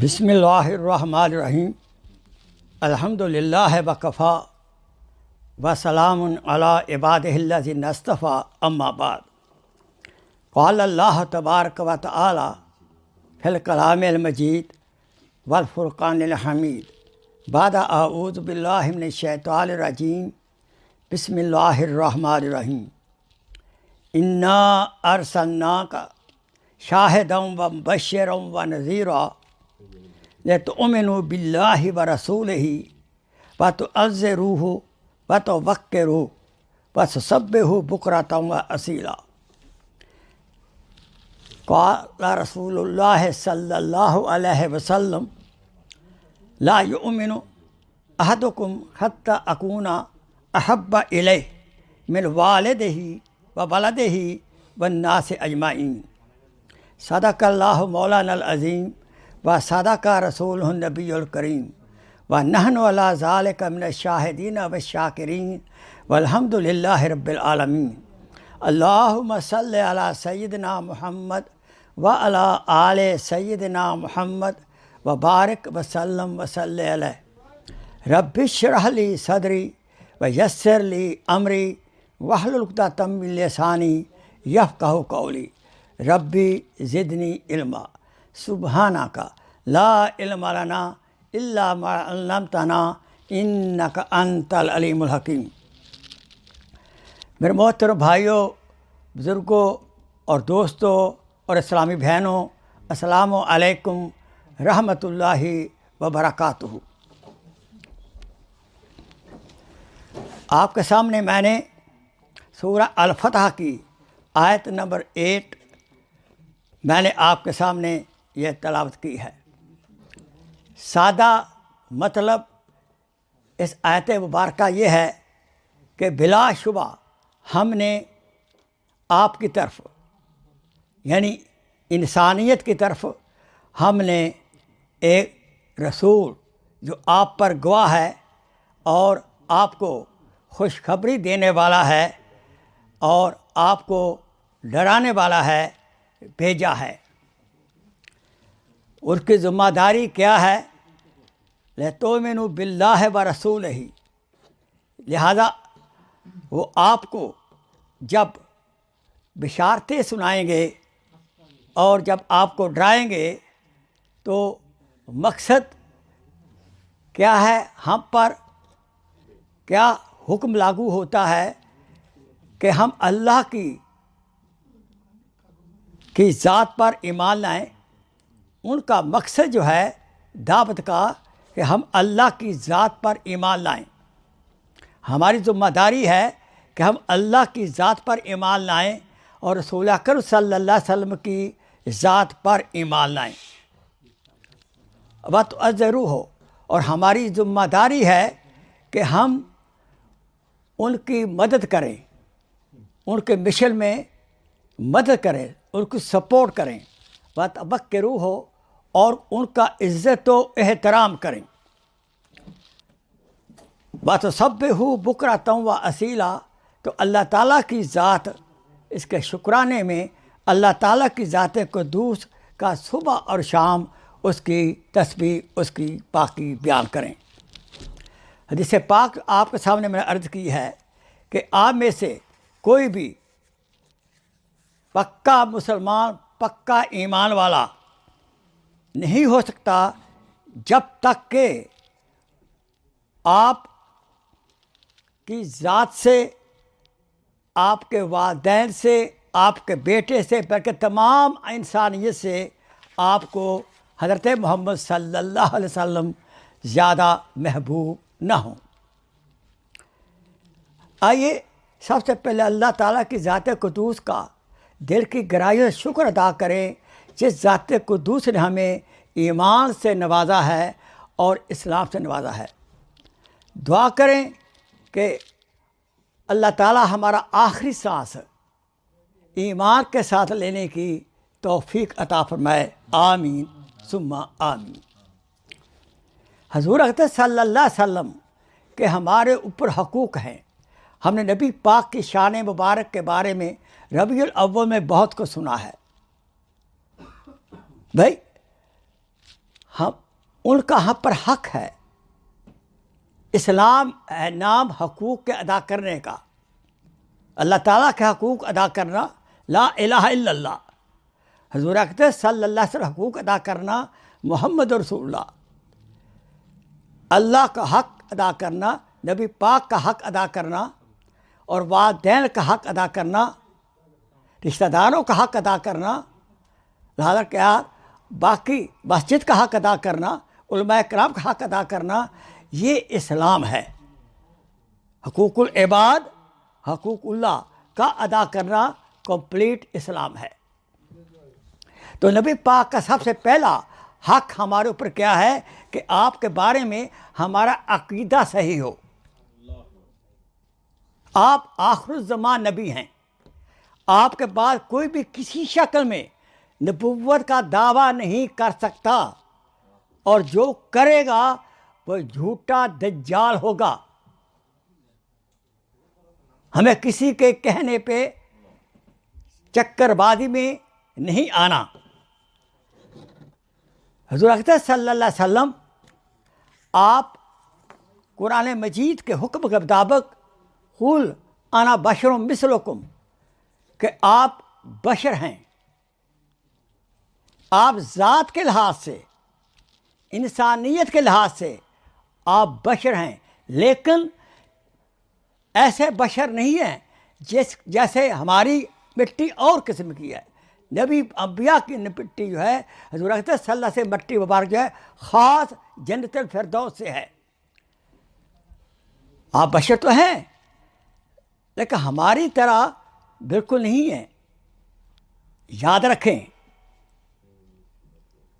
بسم اللہ الرحمن الرحیم الحمدللہ وکفا وسلام علی عبادہ الذین اصطفیٰ اما بعد قال اللہ تبارک و تعالی فی الکلام المجید والفرقان الحمید بعد اعوذ باللہ من الشیطان الرجیم بسم اللہ الرحمن الرحیم انا ارسلناک شاہدا و مبشرا و نذیرا لتؤمنوا باللہ ورسولہ وتعزروہ وتوقروہ وتسبحوہ بکرۃ واصیلا۔ قال رسول اللہ صلی اللہ علیہ وسلم لا یؤمن احدکم حتی اکون احب الیہ من والدہ وولدہ والناس اجمعین۔ صدق اللہ مولانا العظیم و صدق رسول النبی الکریم و نحن علی ذالک من الشاہدین والشاکرین والحمد للہ رب العالمین۔ اللہم صلی علی سیدنا محمد و علی آل سیدنا محمد و بارک وسلم وصلی علیہ۔ رب اشرح لی صدری و یسر لی امری واحلل عقدۃ من لسانی یفقہوا قولی۔ ربی زدنی علما سبحانک لا علم لنا الا ما علمتنا انک انت العلیم الحکیم۔ میرے محترم بھائیوں، بزرگوں اور دوستوں اور اسلامی بہنوں، السلام علیکم رحمۃ اللہ وبرکاتہ۔ آپ کے سامنے میں نے سورہ الفتح کی آیت نمبر 8 میں نے آپ کے سامنے یہ تلاوت کی ہے۔ سادہ مطلب اس آیت مبارکہ یہ ہے کہ بلا شبہ ہم نے آپ کی طرف یعنی انسانیت کی طرف ہم نے ایک رسول جو آپ پر گواہ ہے اور آپ کو خوشخبری دینے والا ہے اور آپ کو ڈرانے والا ہے بھیجا ہے۔ اس کی ذمہ داری کیا ہے؟ لتؤمنوا باللہ ورسولہ، لہذا وہ آپ کو جب بشارتیں سنائیں گے اور جب آپ کو ڈرائیں گے تو مقصد کیا ہے؟ ہم پر کیا حکم لاگو ہوتا ہے کہ ہم اللہ کی ذات پر ایمان لائیں۔ ان کا مقصد جو ہے دعوت کا کہ ہم اللہ کی ذات پر ایمان لائیں۔ ہماری ذمہ داری ہے کہ ہم اللہ کی ذات پر ایمان لائیں اور رسول اکرم صلی اللہ علیہ وسلم کی ذات پر ایمان لائیں۔ وتعزروہ، اور ہماری ذمہ داری ہے کہ ہم ان کی مدد کریں، ان کے مشن میں مدد کریں، ان کی سپورٹ کریں۔ وتوقروہ، اور ان کا عزت و احترام کریں۔ وتسبحوہ بکرۃ واصیلا، تو اللہ تعالیٰ کی ذات، اس کے شکرانے میں اللہ تعالیٰ کی ذات قدوس کا صبح اور شام اس کی تسبیح، اس کی پاکی بیان کریں۔ حدیث پاک آپ کے سامنے میں نے عرض کی ہے کہ آپ میں سے کوئی بھی پکا مسلمان، پکا ایمان والا نہیں ہو سکتا جب تک کہ آپ کی ذات سے، آپ کے والدین سے، آپ کے بیٹے سے، بلکہ تمام انسانیت سے آپ کو حضرت محمد صلی اللہ علیہ وسلم زیادہ محبوب نہ ہوں۔ آئیے سب سے پہلے اللہ تعالیٰ کی ذات قدوس کا دل کی گہرائیوں سے شکر ادا کریں، جس ذات قدوس نے ہمیں ایمان سے نوازا ہے اور اسلام سے نوازا ہے۔ دعا کریں کہ اللہ تعالیٰ ہمارا آخری سانس ایمان کے ساتھ لینے کی توفیق عطا فرمائے، آمین ثم آمین۔ حضور اکرم صلی اللہ علیہ وسلم کے ہمارے اوپر حقوق ہیں۔ ہم نے نبی پاک کی شان مبارک کے بارے میں ربیع الاول میں بہت کچھ سنا ہے۔ بھائی ہم ان کا ہم پر حق ہے. اسلام ہے نام حقوق کے ادا کرنے کا، اللہ تعالیٰ کے حقوق ادا کرنا، لا الہ الا اللہ، حضور اقدس صلی اللہ علیہ وسلم حقوق ادا کرنا، محمد رسول اللہ، اللہ کا حق ادا کرنا، نبی پاک کا حق ادا کرنا، اور والدین کا حق ادا کرنا، رشتہ داروں کا حق ادا کرنا، لہذا کیا باقی مسجد کا حق ادا کرنا، علماء کرام کا حق ادا کرنا، یہ اسلام ہے. حقوق العباد، حقوق اللہ کا ادا کرنا کمپلیٹ اسلام ہے. تو نبی پاک کا سب سے پہلا حق ہمارے اوپر کیا ہے کہ آپ کے بارے میں ہمارا عقیدہ صحیح ہو. آپ آخر الزمان نبی ہیں، آپ کے بعد کوئی بھی کسی شکل میں نبوت کا دعویٰ نہیں کر سکتا، اور جو کرے گا وہ جھوٹا دجال ہوگا. ہمیں کسی کے کہنے پہ چکر بازی میں نہیں آنا. حضور اقدس صلی اللہ علیہ وسلم آپ قرآن مجید کے حکم کے مطابق قل انا بشر مثلکم، کہ آپ بشر ہیں، آپ ذات کے لحاظ سے، انسانیت کے لحاظ سے آپ بشر ہیں، لیکن ایسے بشر نہیں ہیں جیسے ہماری مٹی اور قسم کی ہے. نبی انبیاء کی مٹی جو ہے حضور اقدس صلی اللہ علیہ وسلم مٹی مبارک جو ہے خاص جنت الفردوس سے ہے. آپ بشر تو ہیں لیکن ہماری طرح بالکل نہیں ہیں. یاد رکھیں،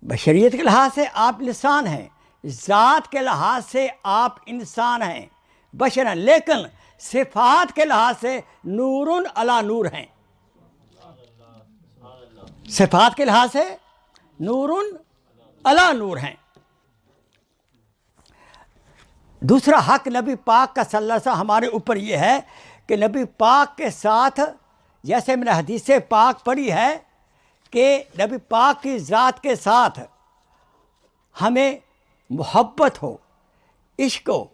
بشریت کے لحاظ سے آپ انسان ہیں، ذات کے لحاظ سے آپ انسان ہیں، بشر ہیں، لیکن صفات کے لحاظ سے نور علی نور ہیں. صفات کے لحاظ سے نور علی نور ہیں. دوسرا حق نبی پاک کا صلی اللہ علیہ وسلم ہمارے اوپر یہ ہے کہ نبی پاک کے ساتھ، جیسے میں نے حدیث پاک پڑھی ہے کہ نبی پاک کی ذات کے ساتھ ہمیں محبت ہو، عشق ہو،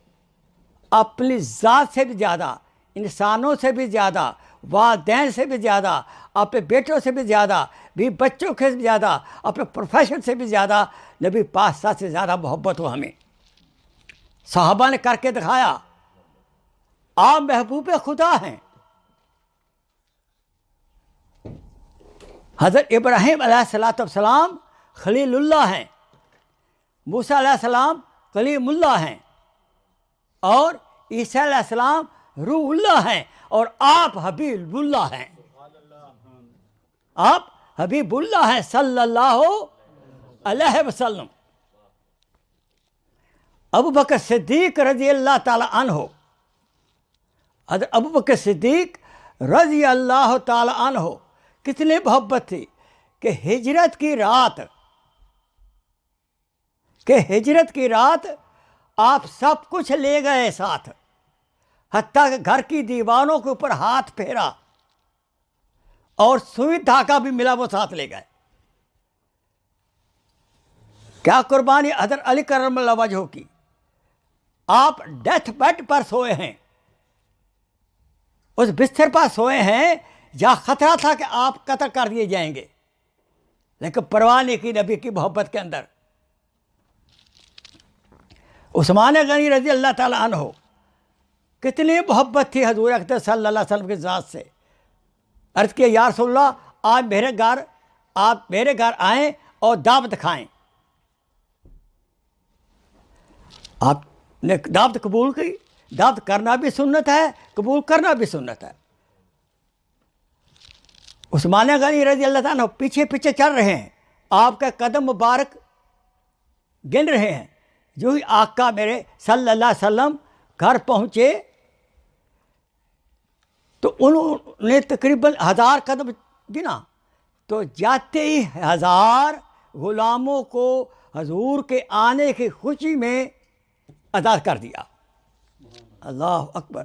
اپنی ذات سے بھی زیادہ، انسانوں سے بھی زیادہ، والدین سے بھی زیادہ، اپنے بیٹوں سے بھی زیادہ، بھی بچوں سے بھی زیادہ، اپنے پروفیشن سے بھی زیادہ نبی پاک ساتھ سے زیادہ محبت ہو ہمیں. صحابہ نے کر کے دکھایا. آپ محبوب خدا ہیں. حضرت ابراہیم علیہ السلام خلیل اللہ ہیں، موسیٰ علیہ السلام کلیم اللہ ہیں، اور عیسیٰ علیہ السلام روح اللہ ہیں، اور آپ حبیب اللہ ہیں. آپ حبیب اللہ ہیں صلی اللہ علیہ وسلم. ابو بکر صدیق رضی اللہ تعالی عنہ، حضرت ابو بکر صدیق رضی اللہ تعالی عنہ کتنی محبت تھی کہ ہجرت کی رات آپ سب کچھ لے گئے ساتھ، حتیٰ کہ گھر کی دیواروں کے اوپر ہاتھ پھیرا، اور سوئی دھاگا بھی ملا وہ ساتھ لے گئے. کیا قربانی حضرت علی کرم اللہ وجہہ کی. آپ ڈیتھ بیڈ پر سوئے ہیں، اس بستر پر سوئے ہیں جہاں خطرہ تھا کہ آپ قتل کر دیے جائیں گے، لیکن پرواہ نہیں کی نبی کی محبت کے اندر. عثمان غنی رضی اللہ تعالی عنہ، کتنی محبت تھی حضور اقدس صلی اللہ علیہ وسلم کی ذات سے. عرض کیا یا رسول اللہ آپ میرے گھر آئیں اور دعوت کھائیں. آپ نے دعوت قبول کی. دعوت کرنا بھی سنت ہے، قبول کرنا بھی سنت ہے. عثمان غنی رضی اللہ عنہ پیچھے پیچھے چل رہے ہیں، آپ کا قدم مبارک گن رہے ہیں. جو ہی آقا میرے صلی اللہ علیہ وسلم گھر پہنچے تو انہوں نے تقریباً 1000 قدم گنا، تو جاتے ہی 1000 غلاموں کو حضور کے آنے کی خوشی میں آزاد کر دیا. اللہ اکبر.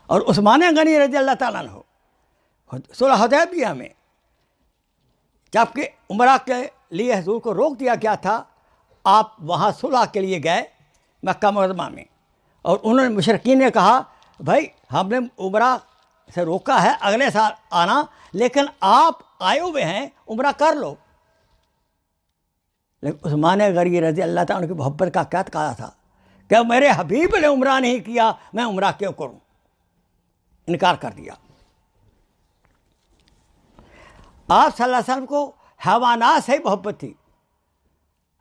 اور عثمان غنی رضی اللہ تعالیٰ عنہ صلح حدیبیہ میں جب کہ عمرہ کے لیے حضور کو روک دیا گیا تھا، آپ وہاں صلح کے لیے گئے مکہ معظمہ میں، اور انہوں نے مشرکین نے کہا بھائی ہم نے عمرہ سے روکا ہے اگلے سال آنا، لیکن آپ آئے ہوئے ہیں عمرہ کر لو۔ لیکن عثمان غنی رضی اللہ تعالیٰ کی محبت کا کیا تقاضا تھا کہ میرے حبیب نے عمرہ نہیں کیا، میں عمرہ کیوں کروں؟ انکار کر دیا۔ آپ صلی اللہ علیہ وسلم کو حیوانات سے ہی محبت تھی،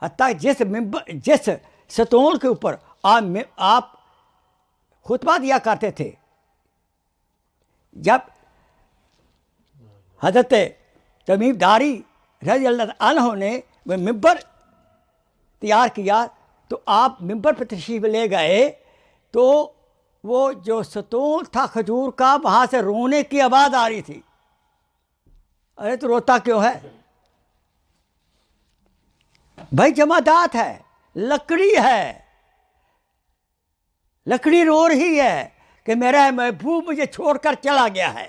حتیٰ جس ستون کے اوپر آپ خطبہ دیا کرتے تھے، جب حضرت تمیم داری رضی اللہ عنہ نے وہ ممبر تیار کیا تو آپ ممبر پہ تشریف لے گئے، تو وہ جو ستون تھا کھجور کا، وہاں سے رونے کی آواز آ رہی تھی۔ ارے تو روتا کیوں ہے بھائی؟ جمادات ہے، لکڑی ہے، لکڑی رو رہی ہے کہ میرا محبوب مجھے چھوڑ کر چلا گیا ہے۔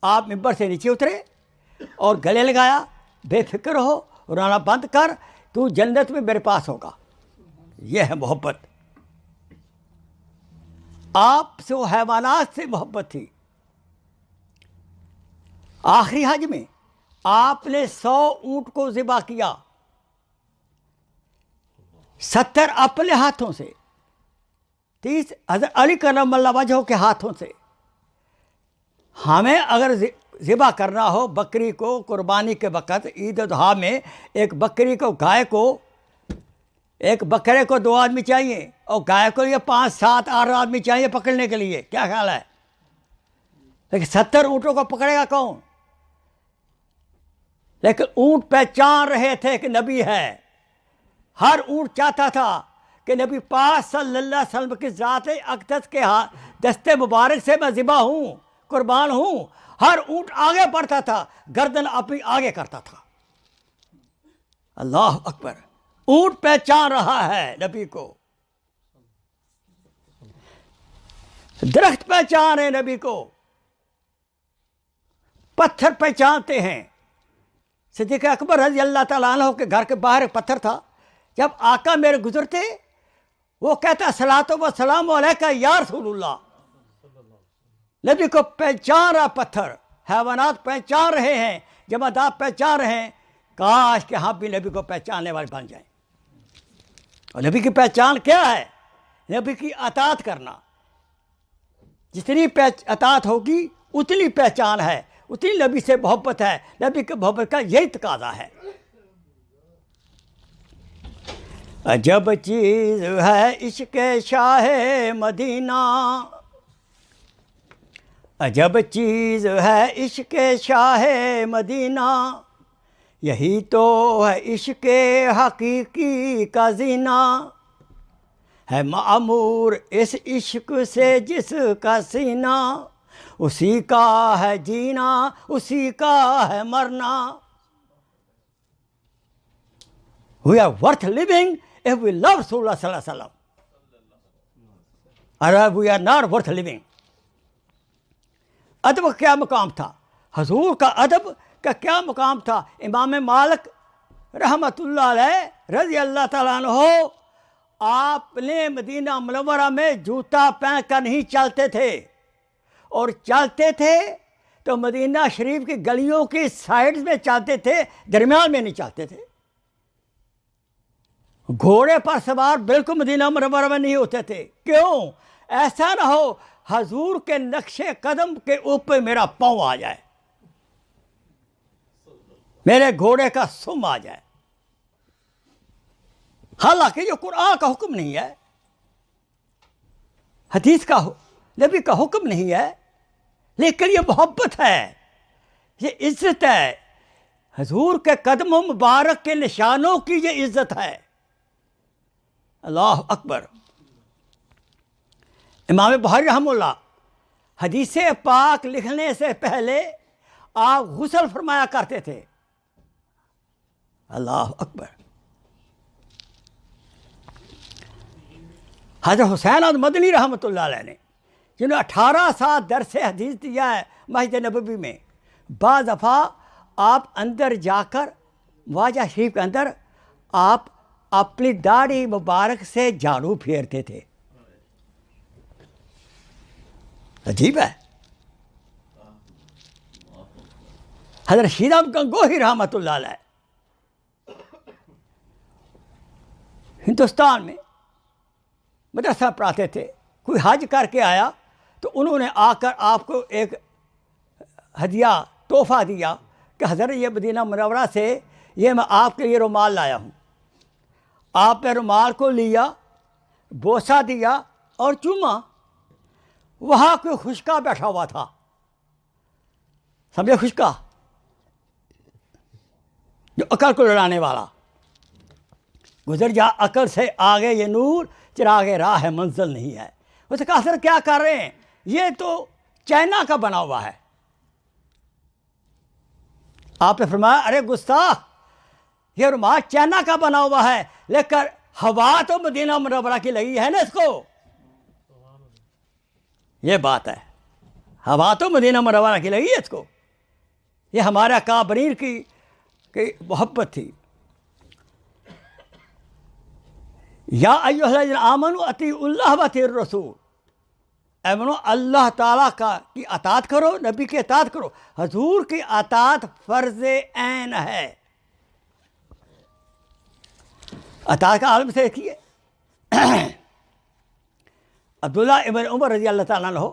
آپ ممبر سے نیچے اترے اور گلے لگایا، بے فکر ہو، رونا بند کر، تو جنت میں میرے پاس ہوگا۔ یہ ہے محبت۔ آپ سے وہ حیوانات سے محبت تھی۔ آخری حج میں آپ نے 100 اونٹ کو ذبح کیا، 70 اپنے ہاتھوں سے، 30 حضرت علی کرم اللہ وجہہ کے ہاتھوں سے۔ ہمیں اگر ذبح کرنا ہو بکری کو قربانی کے وقت عید الاضحیٰ میں، ایک بکری کو، گائے کو، ایک بکرے کو 2 آدمی چاہیے، اور گائے کو یہ 5 7 8 آدمی چاہیے پکڑنے کے لیے، کیا خیال ہے؟ لیکن 70 اونٹوں کو پکڑے گا کون؟ لیکن اونٹ پہچان رہے تھے کہ نبی ہے۔ ہر اونٹ چاہتا تھا کہ نبی پاک صلی اللہ علیہ وسلم کی ذات اقدس کے دستے مبارک سے میں ذبح ہوں، قربان ہوں۔ ہر اونٹ آگے بڑھتا تھا، گردن اپنی آگے کرتا تھا۔ اللہ اکبر! اونٹ پہچان رہا ہے نبی کو، درخت پہچان ہے نبی کو، پتھر پہچانتے ہیں۔ صدیق اکبر رضی اللہ تعالیٰ عنہ کے گھر کے باہر ایک پتھر تھا، جب آقا میرے گزرتے وہ کہتا صلاۃ و سلام علیکہ یا رسول اللہ۔ نبی کو پہچان رہا پتھر، حیوانات پہچان رہے ہیں، جمادات پہچان رہے ہیں۔ کاش کہ ہم بھی نبی کو پہچاننے والے بن جائیں۔ اور نبی کی پہچان کیا ہے؟ نبی کی اطاعت کرنا۔ جتنی اطاعت ہوگی اتنی پہچان ہے، اتنی نبی سے محبت ہے۔ نبی کی محبت کا یہی تقاضا ہے۔ عجب چیز ہے عشق شاہ مدینہ، عجب چیز ہے عشق شاہ مدینہ، یہی تو ہے عشق حقیقی کا زینہ، ہے معمور اس عشق سے جس کا سینہ، اسی کا ہے جینا اسی کا ہے مرنا۔ We are worth living if we love Rasulullah صلی اللہ علیہ وسلم، اور we are not worth living۔ ادب کا کیا مقام تھا؟ حضور کا ادب کا کیا مقام تھا؟ امام مالک رحمۃ اللہ علیہ رضی اللہ تعالیٰ عنہ، آپ نے مدینہ منورہ میں جوتا پہن کر نہیں چلتے تھے، اور چلتے تھے تو مدینہ شریف کی گلیوں کی سائڈز میں چلتے تھے، درمیان میں نہیں چلتے تھے۔ گھوڑے پر سوار بالکل مدینہ منورہ میں نہیں ہوتے تھے۔ کیوں؟ ایسا نہ ہو حضور کے نقش قدم کے اوپر میرا پاؤں آ جائے، میرے گھوڑے کا سم آ جائے۔ حالانکہ یہ قرآن کا حکم نہیں ہے، حدیث کا، نبی کا حکم نہیں ہے، لیکن یہ محبت ہے، یہ عزت ہے۔ حضور کے قدم مبارک کے نشانوں کی یہ عزت ہے۔ اللہ اکبر! امام بخاری رحمہ اللہ حدیث پاک لکھنے سے پہلے آپ غسل فرمایا کرتے تھے۔ اللہ اکبر! حضرت حسین احمد مدنی رحمۃ اللہ علیہ نے، جنہوں نے 18 سال درس حدیث دیا ہے مسجد نبوی میں، بعض دفعہ آپ اندر جا کر واجہ شریف کے اندر آپ اپنی داڑھی مبارک سے جھاڑو پھیرتے تھے. عجیب ہے. حضرت رشید احمد گنگوہی رحمۃ اللہ علیہ ہندوستان میں مدرسہ پڑھاتے تھے. کوئی حج کر کے آیا تو انہوں نے آ کر آپ کو ایک ہدیہ تحفہ دیا کہ حضرت یہ مدینہ منورہ سے یہ میں آپ کے لیے رومال لایا ہوں. آپ نے رومال کو لیا, بوسہ دیا اور چوما. وہاں کوئی خشکا بیٹھا ہوا تھا, سمجھے, خشکا جو عقل کو لڑانے والا. گزر جا عقل سے آگے یہ نور, چراغ راہ ہے منزل نہیں ہے. اس نے کہا سر کیا کر رہے ہیں, یہ تو چائنا کا بنا ہوا ہے. آپ نے فرمایا ارے گستاخ, یہ رومال چائنا کا بنا ہوا ہے لیکن ہوا تو مدینہ منورہ کی لگی ہے نا اس کو. یہ بات ہے, ہوا تو مدینہ منورہ کی لگی ہے اس کو. یہ ہمارے اکابرین کی محبت تھی. یا ایھا الذین آمنوا اطیعوا اللہ واطیعوا الرسول. اے منو اللہ تعالیٰ کی اطاعت کرو, نبی کی اطاعت کرو. حضور کی اطاعت فرض عین ہے. اطاعت کا عالم سے دیکھیے, عبداللہ ابن عمر رضی اللہ تعالیٰ عنہ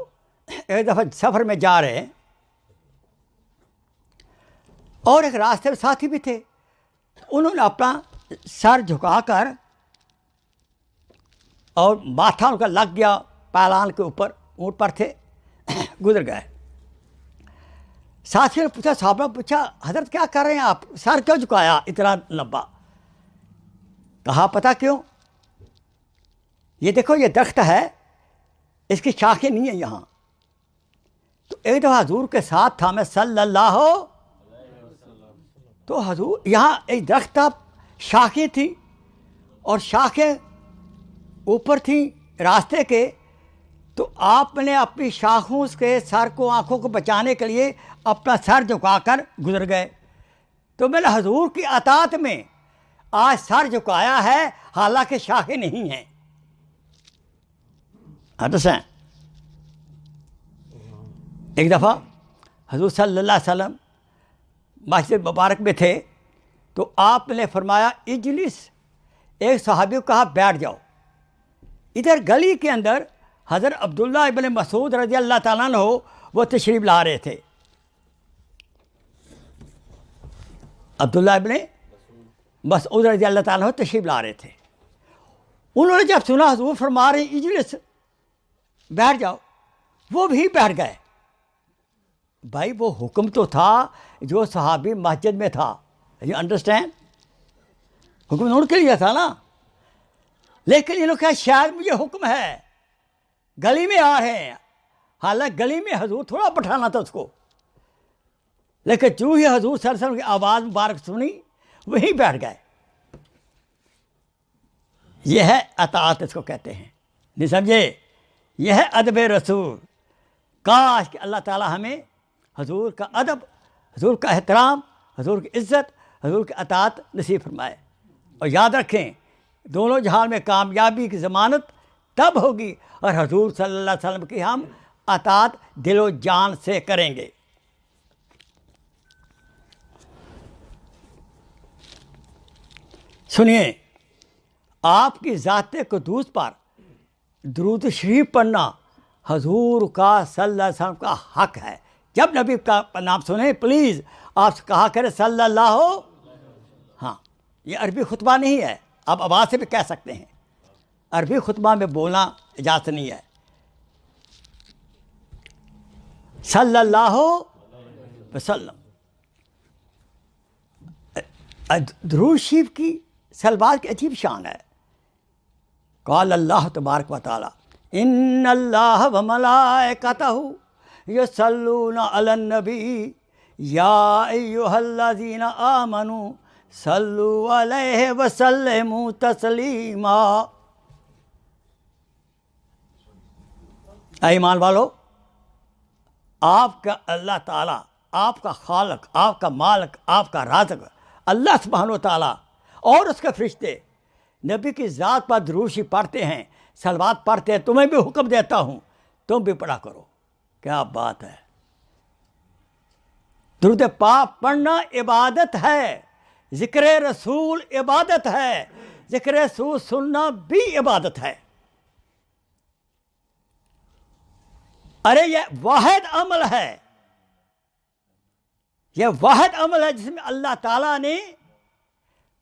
ایک دفعہ سفر میں جا رہے ہیں اور ایک راستے میں ساتھی بھی تھے. انہوں نے اپنا سر جھکا کر اور ماتھا ان کا لگ گیا پالان کے اوپر, اونٹ پر تھے, گزر گئے. ساتھی نے پوچھا, صاحب نے پوچھا حضرت کیا کر رہے ہیں آپ, سر کیوں جھکایا اتنا لمبا؟ کہا پتہ کیوں, یہ دیکھو یہ درخت ہے, اس کی شاخیں نہیں ہیں یہاں. تو ایک دفعہ حضور کے ساتھ تھا میں صلی اللہ, تو حضور یہاں ایک درخت تھا, شاخیں تھیں اور شاخیں اوپر تھیں راستے کے. تو آپ نے اپنی شاخوں کے سر کو, آنکھوں کو بچانے کے لیے اپنا سر جھکا کر گزر گئے. تو میں نے حضور کی اطاعت میں آج سر جھکایا ہے حالانکہ شاخیں نہیں ہیں. ایک دفعہ حضور صلی اللہ علیہ وسلم مسجد مبارک میں تھے تو آپ نے فرمایا اجلس. ایک صحابی کو کہا بیٹھ جاؤ. ادھر گلی کے اندر حضرت عبداللہ ابن مسعود رضی اللہ تعالیٰ عنہ وہ تشریف لا رہے تھے. عبداللہ ابن مسعود رضی اللہ تعالیٰ عنہ تشریف لا رہے تھے. انہوں نے جب سنا حضور فرما رہے ہیں اجلس, بیٹھ جاؤ, وہ بھی بیٹھ گئے. بھائی وہ حکم تو تھا جو صحابی مسجد میں تھا, یو انڈرسٹینڈ, حکم ان کے لیے تھا نا. لیکن انہوں نے کہا شاید مجھے حکم ہے, گلی میں آ رہے ہیں, حالانکہ گلی میں حضور تھوڑا بٹھانا تھا اس کو. لیکن جو ہی حضور صلی اللہ علیہ وسلم کی آواز مبارک سنی وہیں بیٹھ گئے. یہ ہے اطاعت, اس کو کہتے ہیں, نہیں سمجھے, یہ ہے ادب رسول. کاش کہ اللہ تعالیٰ ہمیں حضور کا ادب, حضور کا احترام, حضور کی عزت, حضور کی اطاعت نصیب فرمائے. اور یاد رکھیں دونوں جہان میں کامیابی کی ضمانت تب ہوگی اور حضور صلی اللہ علیہ وسلم کی ہم اطاعت دل و جان سے کریں گے. سنیے, آپ کی ذات قدوس پر درود شریف پڑھنا حضور کا صلی اللہ علیہ وسلم کا حق ہے. جب نبی کا نام سنیں پلیز آپ کہا کریں صلی اللہ. ہاں, یہ عربی خطبہ نہیں ہے, آپ آواز سے بھی کہہ سکتے ہیں. عربی خطبہ میں بولنا اجازت نہیں ہے. صلی اللہ وسلم. درود شریف کی سلوات کی عجیب شان ہے. قال اللہ تبارک و تعالی ان اللہ و ملائکتہ یصلون علی النبی یا ایھا الذین آمنوا صلوا علیہ وسلموا تسلیما. اے ایمان والو, آپ کا اللہ تعالیٰ, آپ کا خالق, آپ کا مالک, آپ کا رازق, اللہ سبحانہ و تعالیٰ اور اس کے فرشتے نبی کی ذات پر درود پڑھتے ہیں، صلوات پڑھتے ہیں، تمہیں بھی حکم دیتا ہوں تم بھی پڑھا کرو۔ کیا بات ہے! درود پاک پڑھنا عبادت ہے، ذکر رسول عبادت ہے، ذکر رسول سننا بھی عبادت ہے۔ ارے یہ واحد عمل ہے، یہ واحد عمل ہے جس میں اللہ تعالیٰ نے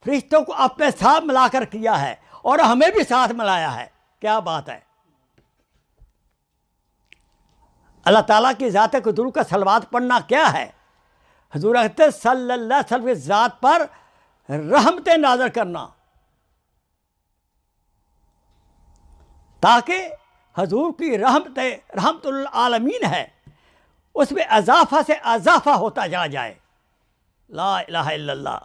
فرشتوں کو اپنے ساتھ ملا کر کیا ہے اور ہمیں بھی ساتھ ملایا ہے۔ کیا بات ہے! اللہ تعالیٰ کی ذات کو درود کا صلوات پڑھنا کیا ہے؟ حضور اکرم صلی اللہ علیہ وسلم کی ذات پر رحمتیں نازل کرنا، تاکہ حضور کی رحمت للعالمین ہے، اس میں اضافہ سے اضافہ ہوتا چلا جائے۔ لا الہ الا اللہ۔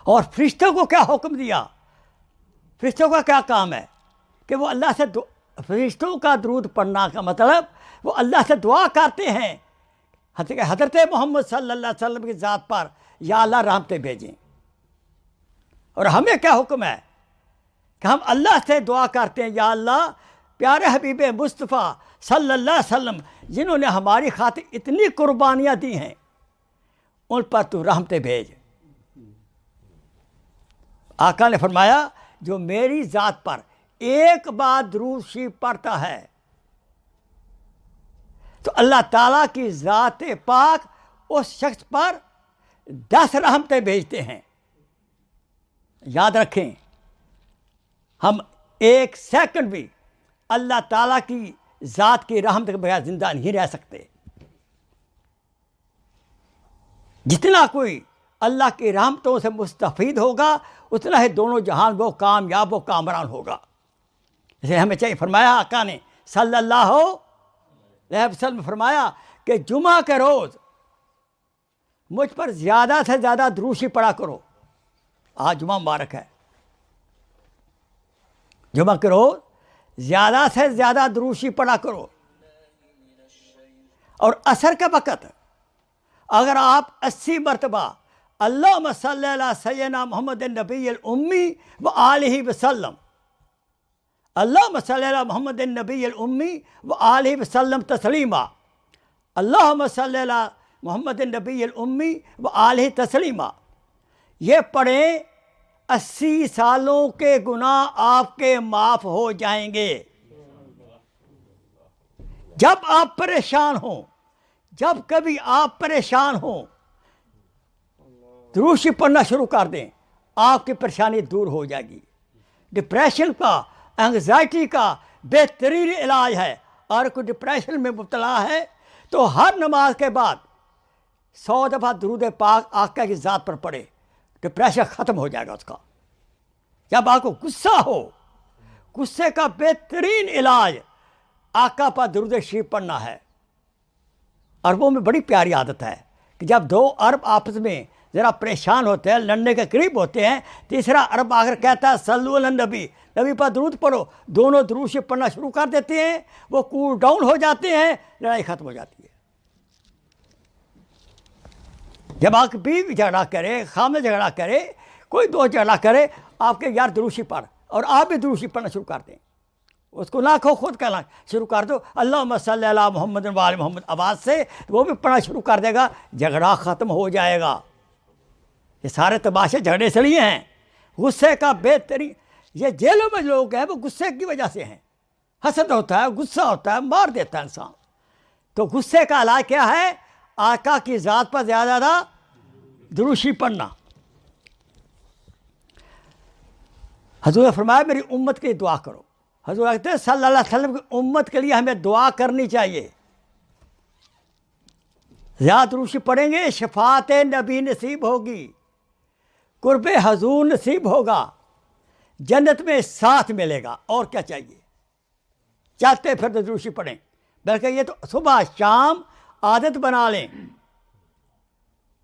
اور فرشتوں کو کیا حکم دیا؟ فرشتوں کا کیا کام ہے کہ وہ اللہ سے فرشتوں کا درود پڑھنا کا مطلب وہ اللہ سے دعا کرتے ہیں حضرت محمد صلی اللہ علیہ وسلم کی ذات پر یا اللہ رحمتیں بھیجیں۔ اور ہمیں کیا حکم ہے کہ ہم اللہ سے دعا کرتے ہیں، یا اللہ پیارے حبیب مصطفیٰ صلی اللہ علیہ وسلم جنہوں نے ہماری خاطر اتنی قربانیاں دی ہیں ان پر تو رحمتیں بھیج۔ آقا نے فرمایا جو میری ذات پر ایک بار درود شریف پڑھتا ہے تو اللہ تعالیٰ کی ذات پاک اس شخص پر 10 رحمتیں بھیجتے ہیں۔ یاد رکھیں، ہم ایک سیکنڈ بھی اللہ تعالیٰ کی ذات کی رحمت کے بغیر زندہ نہیں رہ سکتے۔ جتنا کوئی اللہ کی رحمتوں سے مستفید ہوگا اتنا ہی دونوں جہان وہ کامیاب و کامران ہوگا۔ اسے ہمیں چاہیے، فرمایا آقا نے صلی اللہ علیہ وسلم فرمایا کہ جمعہ کے روز مجھ پر زیادہ سے زیادہ درود پڑھا کرو۔ آج جمعہ مبارک ہے، جمعہ کے روز زیادہ سے زیادہ درود پڑھا کرو۔ اور عصر کے وقت اگر آپ 80 مرتبہ اللہم صلی علی سیدنا محمد النبی الامی و آلہ وسلم، اللہم صلی علی محمد النبی الامی و آلہ وسلم تسلیما، اللہم صلی علی محمد النبی الامی و آلہ تسلیما، یہ پڑھیں 80 سالوں کے گناہ آپ کے معاف ہو جائیں گے۔ جب آپ پریشان ہوں، جب کبھی آپ پریشان ہوں، درود شریف پڑھنا شروع کر دیں، آپ کی پریشانی دور ہو جائے گی۔ ڈپریشن کا، انگزائٹی کا بہترین علاج ہے۔ اور کوئی ڈپریشن میں مبتلا ہے تو ہر نماز کے بعد 100 دفعہ درود پاک آقا کی ذات پر پڑھے، ڈپریشن ختم ہو جائے گا اس کا۔ جب آپ کو غصہ ہو، غصے کا بہترین علاج آقا پر درود شریف پڑھنا ہے۔ عربوں میں بڑی پیاری عادت ہے کہ جب 2 عرب آپس میں ذرا پریشان ہوتے ہیں، لڑنے کے قریب ہوتے ہیں، تیسرا عرب آ کر کہتا ہے صلو علی النبی، نبی پر درود پڑھو، دونوں درود شریف پڑھنا شروع کر دیتے ہیں، وہ کول ڈاؤن ہو جاتے ہیں، لڑائی ختم ہو جاتی ہے۔ جب آپ کی بیوی جھگڑا کرے، خامد جھگڑا کرے، کوئی دوست جھگڑا کرے، آپ کے یار درود شریف پڑھ، اور آپ بھی درود شریف پڑھنا شروع کر دیں، اس کو نہ کہو، خود کہنا شروع کر دو، اللہم صلی علی محمد و آل محمد، آواز سے وہ بھی پڑھنا شروع کر دے گا، جھگڑا ختم ہو جائے گا۔ یہ سارے تماشے جھگڑے سے لیے ہیں۔ غصے کا بہترین، یہ جیلوں میں لوگ ہیں وہ غصے کی وجہ سے ہیں، حسد ہوتا ہے، غصہ ہوتا ہے، مار دیتا ہے انسان۔ تو غصے کا علاج کیا ہے؟ آقا کی ذات پر زیادہ درود شریف پڑھنا۔ حضور نے فرمایا میری امت کے لیے دعا کرو۔ حضور کہتے ہیں صلی اللہ علیہ وسلم کی امت کے لیے ہمیں دعا کرنی چاہیے۔ زیادہ درود شریف پڑھیں گے، شفاعت نبی نصیب ہوگی، قرب حضور نصیب ہوگا، جنت میں ساتھ ملے گا، اور کیا چاہیے؟ چلتے پھر درود شریف پڑھیں، بلکہ یہ تو صبح شام عادت بنا لیں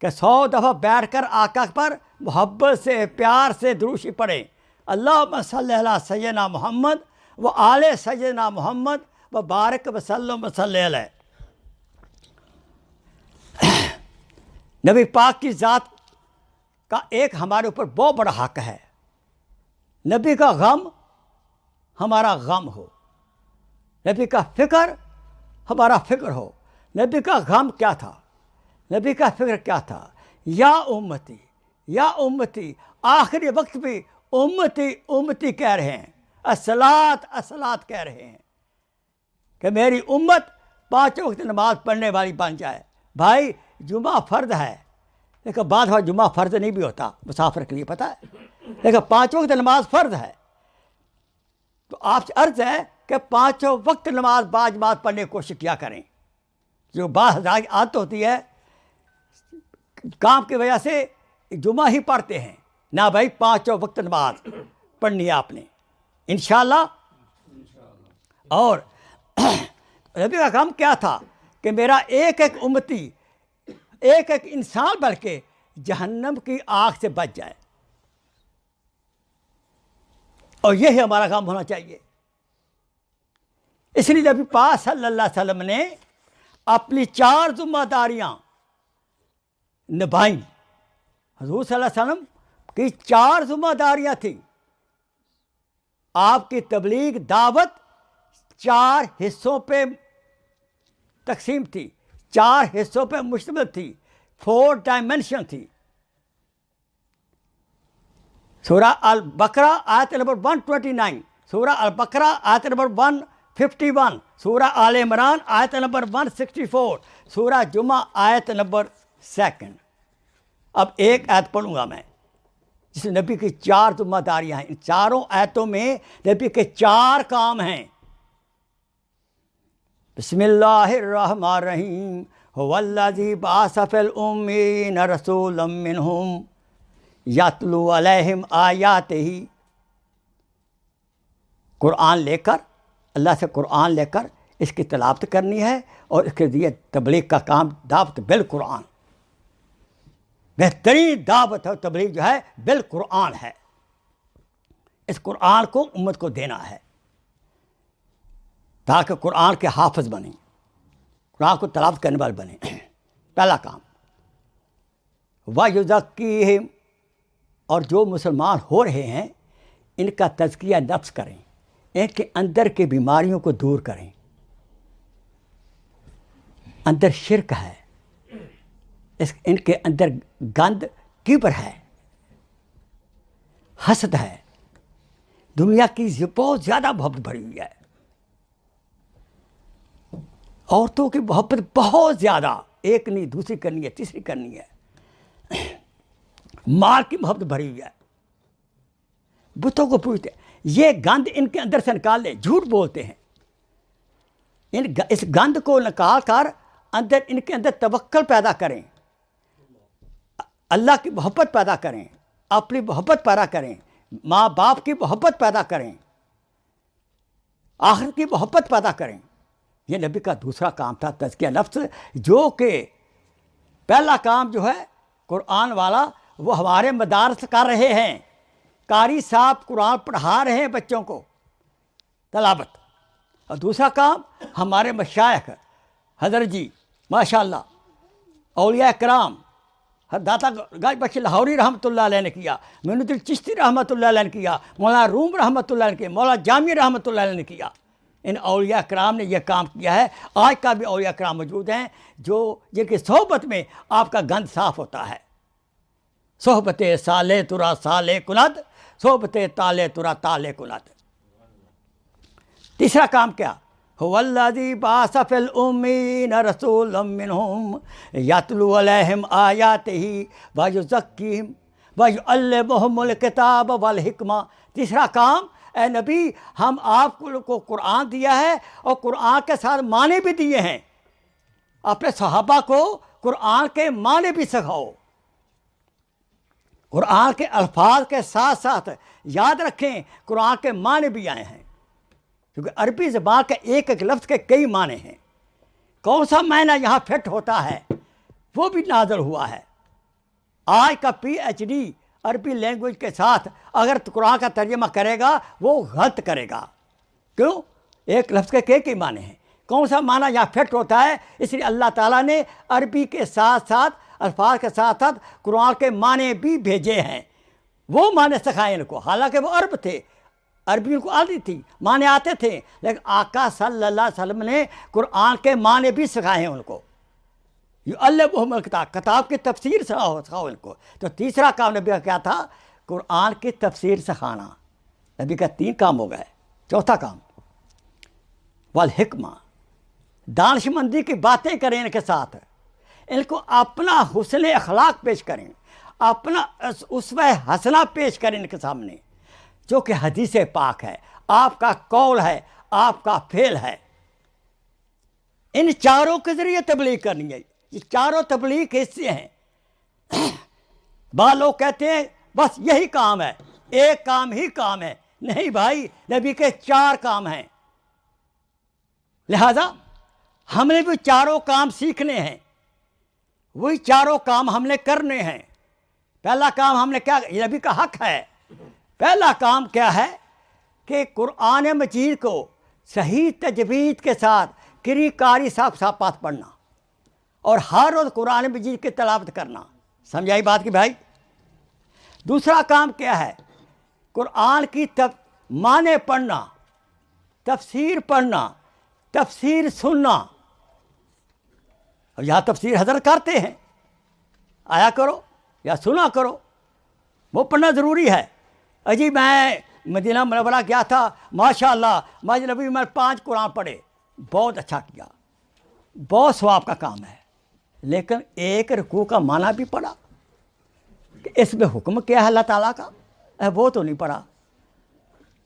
کہ 100 دفعہ بیٹھ کر آقا پر محبت سے، پیار سے درود شریف پڑھیں۔ اللہم صلی علی سیدنا محمد و آل سیدنا محمد و بارک وسلم وصلی علیہ۔ نبی پاک کی ذات کا ایک ہمارے اوپر بہت بڑا حق ہے، نبی کا غم ہمارا غم ہو، نبی کا فکر ہمارا فکر ہو۔ نبی کا غم کیا تھا، نبی کا فکر کیا تھا؟ یا امتی یا امتی، آخری وقت بھی امتی امتی کہہ رہے ہیں، الصلاۃ الصلاۃ کہہ رہے ہیں کہ میری امت 5 وقت نماز پڑھنے والی بن جائے۔ بھائی جمعہ فرض ہے، لیکن بعض وقت جمعہ فرض نہیں بھی ہوتا مسافر کے لیے، پتہ ہے، لیکن 5 وقت نماز فرض ہے۔ تو آپ سے عرض ہے کہ 5 وقت نماز باجماعت پڑھنے کی کوشش کیا کریں۔ جو بعض حضرات کی عادت ہوتی ہے کام کی وجہ سے جمعہ ہی پڑھتے ہیں، نہ بھائی 5 وقت نماز پڑھنی ہے آپ نے انشاءاللہ۔ اور نبی کا کام کیا تھا کہ میرا ایک ایک امتی، ایک ایک انسان بلکہ جہنم کی آگ سے بچ جائے، اور یہی ہمارا کام ہونا چاہیے۔ اس لیے نبی پاک صلی اللہ علیہ وسلم نے اپنی 4 ذمہ داریاں نبھائیں۔ حضور صلی اللہ علیہ وسلم کی 4 ذمہ داریاں تھیں۔ آپ کی تبلیغ دعوت 4 حصوں پہ تقسیم تھی، 4 حصوں پہ مشتمل تھی، 4 ڈائمنشن تھی۔ سورہ البقرہ آیت نمبر 129، سورہ البقرہ آیت نمبر 151، سورہ آل عمران آیت نمبر 164، سورہ جمعہ آیت نمبر 2۔ اب ایک آیت پڑھوں گا میں جس میں نبی کی 4 ذمہ داریاں ہیں۔ ان چاروں آیتوں میں نبی کے 4 کام ہیں۔ بسم اللہ الرحمن الرحیم، هو الذی بعث فی الأمین رسولا منہم یتلو علیہم آیاتہ۔ قرآن لے کر، اللہ سے قرآن لے کر اس کی تلاوت کرنی ہے، اور اس کے ذریعے تبلیغ کا کام دعوت بالقرآن، بہترین دعوت اور تبلیغ جو ہے بالقرآن ہے۔ اس قرآن کو امت کو دینا ہے تاکہ قرآن کے حافظ بنیں، قرآن کو تلاوت کرنے والے بنیں۔ پہلا کام وَيُزَكِّيهِمْ، اور جو مسلمان ہو رہے ہیں ان کا تزکیہ نفس کریں، ان کے اندر کی بیماریوں کو دور کریں۔ اندر شرک ہے، ان کے اندر گند کبر ہے، حسد ہے، دنیا کی بہت زیادہ محبت بھری ہوئی ہے، عورتوں کی محبت بہت زیادہ، ایک نہیں دوسری کرنی ہے تیسری کرنی ہے، مال کی محبت بھری ہوئی ہے، بتوں کو پوجتے ہیں۔ یہ گند ان کے اندر سے نکال لیں، جھوٹ بولتے ہیں، اس گند کو نکال کر اندر ان کے اندر توکل پیدا کریں، اللہ کی محبت پیدا کریں، اپنی محبت پیدا کریں، ماں باپ کی محبت پیدا کریں، آخرت کی محبت پیدا کریں۔ یہ نبی کا دوسرا کام تھا، تزکیہ نفس، جو کہ پہلا کام جو ہے قرآن والا وہ ہمارے مدارس کر رہے ہیں، قاری صاحب قرآن پڑھا رہے ہیں بچوں کو تلاوت، اور دوسرا کام ہمارے مشائخ حضرت جی ماشاءاللہ، اولیاء کرام، داتا گاج بخش لاہوری رحمۃ اللہ علیہ نے کیا، معین الدین چشتی رحمۃ اللہ علیہ نے کیا، مولانا روم رحمۃ اللہ علیہ نے کیا، مولانا جامی رحمۃ اللہ علیہ نے کیا۔ ان اولیاء کرام نے یہ کام کیا ہے۔ آج کا بھی اولیاء کرام موجود ہیں جو جن کی صحبت میں آپ کا گند صاف ہوتا ہے۔ صحبت صالح ترا صالح کند، صحبت طالح ترا طالح کند۔ تیسرا کام کیا؟ هو الذی بعث فی الأمین رسولا منہم یتلو علیہم آیاتہ ویزکیہم ویعلمہم الکتاب والحکمہ۔ تیسرا کام، اے نبی ہم آپ کو قرآن دیا ہے اور قرآن کے ساتھ معنی بھی دیے ہیں، اپنے صحابہ کو قرآن کے معنی بھی سکھاؤ، قرآن کے الفاظ کے ساتھ ساتھ یاد رکھیں قرآن کے معنی بھی آئے ہیں، کیونکہ عربی زبان کے ایک ایک لفظ کے کئی معنی ہیں، کون سا معنی یہاں فٹ ہوتا ہے وہ بھی نازل ہوا ہے۔ آج کا پی ایچ ڈی عربی لینگویج کے ساتھ اگر قرآن کا ترجمہ کرے گا وہ غلط کرے گا، کیوں؟ ایک لفظ کے کئی کئی معنی ہیں، کون سا معنی یہاں فٹ ہوتا ہے، اس لیے اللہ تعالیٰ نے عربی کے ساتھ ساتھ الفاظ کے ساتھ ساتھ قرآن کے معنی بھی بھیجے ہیں، وہ معنی سکھائے ان کو، حالانکہ وہ عرب تھے، عربی ان کو آتی تھی، معنی آتے تھے، لیکن آقا صلی اللہ علیہ وسلم نے قرآن کے معنی بھی سکھائے ہیں ان کو۔ یعلمہم الکتاب، کتاب کی تفسیر سکھاؤ ان کو۔ تو تیسرا کام نبی کا کیا تھا؟ قرآن کی تفسیر سکھانا۔ نبی کا 3 کام ہو گئے۔ چوتھا کام والحکمہ، دانش مندی کی باتیں کریں ان کے ساتھ، ان کو اپنا حسن اخلاق پیش کریں، اپنا اسوہ حسنہ پیش کریں ان کے سامنے، جو کہ حدیث پاک ہے، آپ کا قول ہے، آپ کا فعل ہے۔ ان چاروں کے ذریعے تبلیغ کرنی ہے۔ یہ چاروں تبلیغ کے حصے ہیں۔ بعض لوگ کہتے ہیں بس یہی کام ہے، ایک کام ہی کام ہے۔ نہیں بھائی، نبی کے 4 کام ہیں، لہذا ہم نے بھی چاروں کام سیکھنے ہیں، وہی چاروں کام ہم نے کرنے ہیں۔ پہلا کام ہم نے کیا، یہ نبی کا حق ہے۔ پہلا کام کیا ہے کہ قرآن مجید کو صحیح تجوید کے ساتھ کری کاری صاف پڑھنا اور ہر روز قرآن مجید کی تلاوت کرنا۔ سمجھائی بات کی بھائی؟ دوسرا کام کیا ہے؟ قرآن کی معنی پڑھنا، تفسیر پڑھنا، تفسیر سننا۔ اور یہاں تفسیر حضرت کرتے ہیں، آیا کرو یا سنا کرو، وہ پڑھنا ضروری ہے۔ اجی میں مدینہ منورہ گیا تھا، ماشاءاللہ مسجد نبوی میں 5 قرآن پڑھے، بہت اچھا کیا، بہت ثواب کا کام ہے، لیکن ایک رکوع کا معنی بھی پڑھا کہ اس میں حکم کیا ہے اللہ تعالیٰ کا، وہ تو نہیں پڑھا۔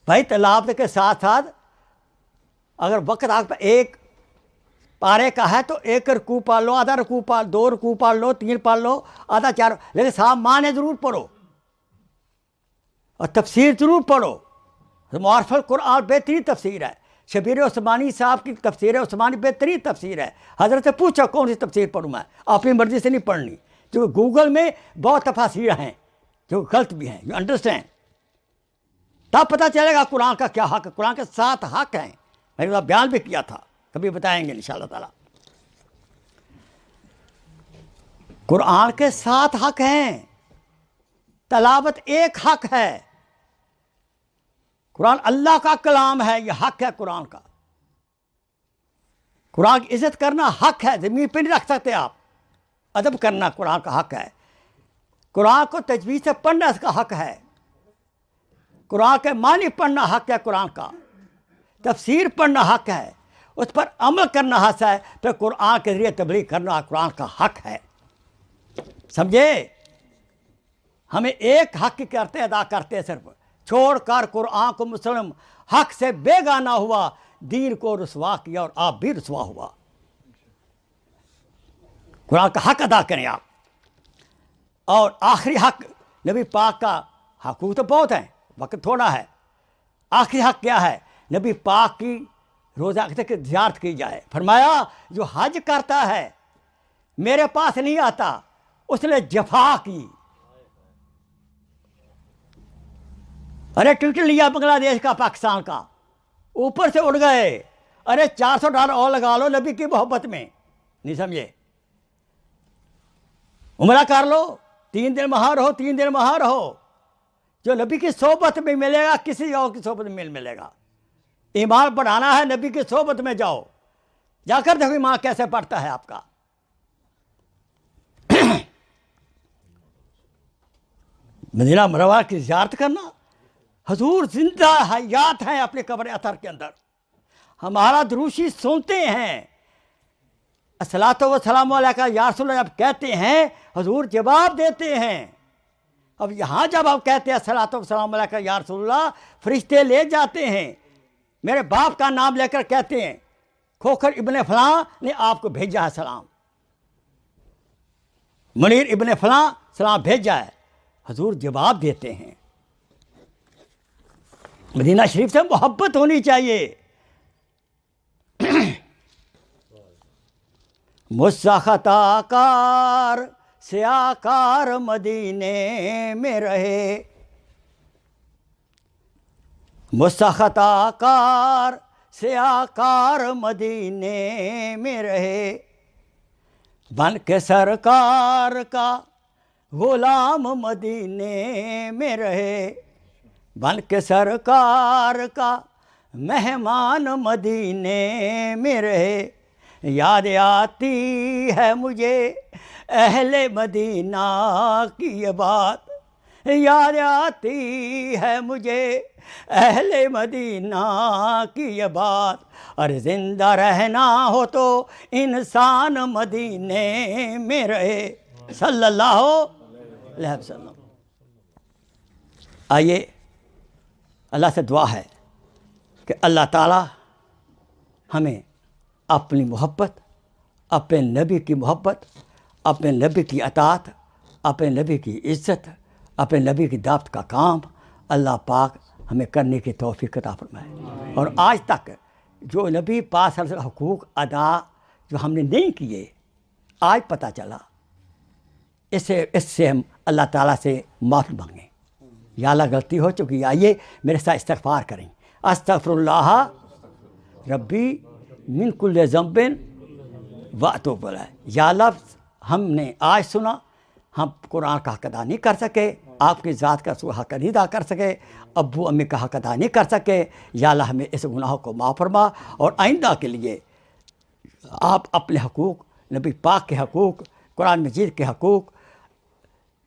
بھائی تلاوت کے ساتھ ساتھ اگر وقت آپ ایک پارے کا ہے تو ایک رکوع پڑھ لو، آدھا رکوع پڑھ، 2 رکوع پڑھ لو، 3 پڑھ لو، آدھا 4، لیکن صاحب معنی ضرور پڑھو اور تفسیر ضرور پڑھو۔ معارف القرآن بہترین تفسیر ہے، شبیر عثمانی صاحب کی تفسیر عثمانی بہترین تفسیر ہے۔ حضرت سے پوچھا کون سی تفسیر پڑھوں میں، اپنی مرضی سے نہیں پڑھنی، کیونکہ گوگل میں بہت تفاسیر ہیں جو غلط بھی ہیں، یو انڈرسٹینڈ، تب پتہ چلے گا قرآن کا کیا حق ہے۔ قرآن کے 7 حق ہیں، میں نے بیان بھی کیا تھا، کبھی بتائیں گے انشاءاللہ تعالیٰ۔ قرآن کے 7 حق ہیں، تلاوت ایک حق ہے۔ قرآن اللہ کا کلام ہے، یہ حق ہے قرآن کا۔ قرآن کی عزت کرنا حق ہے، زمین پہ نہیں رکھ سکتے آپ۔ ادب کرنا قرآن کا حق ہے۔ قرآن کو تجوید سے پڑھنا اس کا حق ہے۔ قرآن کے معنی پڑھنا حق ہے قرآن کا، تفسیر پڑھنا حق ہے، اس پر عمل کرنا حق ہے، پھر قرآن کے ذریعے تبلیغ کرنا قرآن کا حق ہے۔ سمجھے؟ ہمیں ایک حق کرتے ادا کرتے، صرف چھوڑ کر قرآن کو مسلم حق سے بیگانہ ہوا، دین کو رسوا کیا اور آپ بھی رسوا ہوا۔ قرآن کا حق ادا کریں آپ۔ اور آخری حق نبی پاک کا، حقوق تو بہت ہیں، وقت تھوڑا ہے۔ آخری حق کیا ہے؟ نبی پاک کی روزہ کی زیارت کی جائے۔ فرمایا جو حج کرتا ہے میرے پاس نہیں آتا، اس نے جفا کی۔ ارے ٹکٹ لیا بنگلہ دیش کا، پاکستان کا، اوپر سے اڑ گئے، ارے $400 اور لگا لو نبی کی محبت میں، نہیں سمجھے؟ عمرہ کر لو، 3 دن وہاں رہو، 3 دن وہاں رہو، جو نبی کی صحبت میں ملے گا کسی اور کی صحبت میں ملے گا۔ ایمان بڑھانا ہے، نبی کی صحبت میں جاؤ، جا کر دیکھو ایمان کیسے بڑھتا ہے آپ کا۔ مدینہ منورہ کی زیارت کرنا، حضور زندہ حیات ہیں اپنے قبر اطہر کے اندر، ہمارا دروشی سنتے ہیں، الصلاۃ والسلام علیک یا رسول اللہ جب کہتے ہیں حضور جواب دیتے ہیں۔ اب یہاں جب آپ کہتے ہیں الصلاۃ والسلام علیک یا رسول اللہ، فرشتے لے جاتے ہیں، میرے باپ کا نام لے کر کہتے ہیں کھوکھر ابن فلاں نے آپ کو بھیجا ہے سلام، منیر ابن فلاں سلام بھیجا ہے، حضور جواب دیتے ہیں۔ مدینہ شریف سے محبت ہونی چاہیے۔ مجھ خطا کار سیاہ کار مدینے میں رہے، مجھ خطا کار سیاہ کار مدینے میں رہے، بن کے سرکار کا غلام مدینے میں رہے، بن کے سرکار کا مہمان مدینے میں رہے، یاد آتی ہے مجھے اہل مدینہ کی یہ بات، یاد آتی ہے مجھے اہل مدینہ کی یہ بات، اور زندہ رہنا ہو تو انسان مدینے میں رہے، صلی اللہ علیہ وسلم۔ آئیے اللہ سے دعا ہے کہ اللہ تعالیٰ ہمیں اپنی محبت، اپنے نبی کی محبت، اپنے نبی کی اطاعت، اپنے نبی کی عزت، اپنے نبی کی دعوت کا کام اللہ پاک ہمیں کرنے کی توفیق عطا فرمائے۔ اور آج تک جو نبی پاک صلی اللہ علیہ وسلم حقوق ادا جو ہم نے نہیں کیے، آج پتہ چلا، اس سے ہم اللہ تعالیٰ سے معافی مانگیں، یا اللہ غلطی ہو چکی، آئیے میرے ساتھ استغفار کریں۔ استغفر اللہ ربی من کل ذنب واتوب الیہ۔ یا اللہ ہم نے آج سنا، ہم قرآن کا حق ادا نہیں کر سکے، آپ کی ذات کا حق نہیں ادا کر سکے، ابو امی کا حق ادا نہیں کر سکے، یا اللہ ہمیں اس گناہوں کو معاف فرما، اور آئندہ کے لیے آپ اپنے حقوق، نبی پاک کے حقوق، قرآن مجید کے حقوق،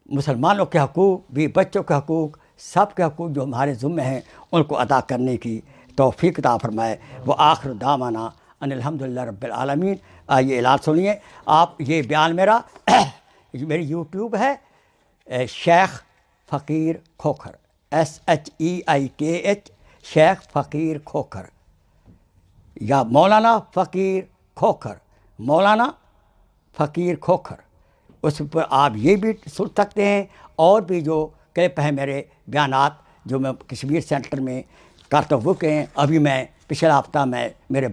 مسلمانوں کے حقوق، بھی بچوں کے حقوق، سب کے حقوق جو ہمارے ذمے ہیں ان کو ادا کرنے کی توفیق عطا فرمائے۔ وہ آخر دعوانا ان الحمدللہ رب العالمین۔ آئیے اعلان سنیے آپ، یہ بیان میرا میری یوٹیوب ہے شیخ فقیر کھوکھر، SHEIKH، شیخ فقیر کھوکھر، یا مولانا فقیر کھوکھر، مولانا فقیر کھوکھر، اس پر آپ یہ بھی سن سکتے ہیں، اور بھی جو کلپ ہیں میرے بیانات جو میں کشمیر سینٹر میں کرتا ہوں کہ ابھی میں پچھلا ہفتہ میں میرے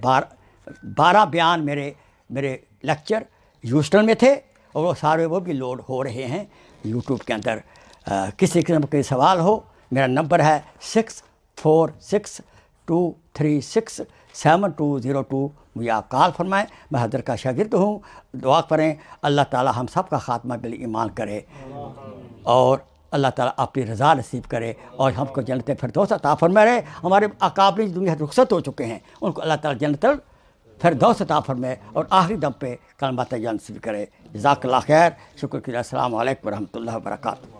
12 بیان میرے لیکچر ہیوسٹن میں تھے، اور وہ سارے وہ بھی لوڈ ہو رہے ہیں یوٹیوب کے اندر۔ کسی قسم کے سوال ہو، میرا نمبر ہے 6462367202، مجھے آپ کال فرمائیں، میں حضرت کا شاگرد ہوں۔ دعا کریں اللہ تعالی ہم سب کا خاتمہ بالایمان کرے، اور اللہ تعالیٰ اپنی رضا نصیب کرے، اور ہم کو جنت فردوس عطا فرمائے۔ ہمارے اکابرین دنیا سے رخصت ہو چکے ہیں، ان کو اللہ تعالیٰ جنت فردوس عطا فرمائے، اور آخری دم پہ کلمہ طیبہ نصیب کرے۔ جزاک اللہ خیر، شکر کیا، السلام علیکم ورحمۃ اللہ وبرکاتہ۔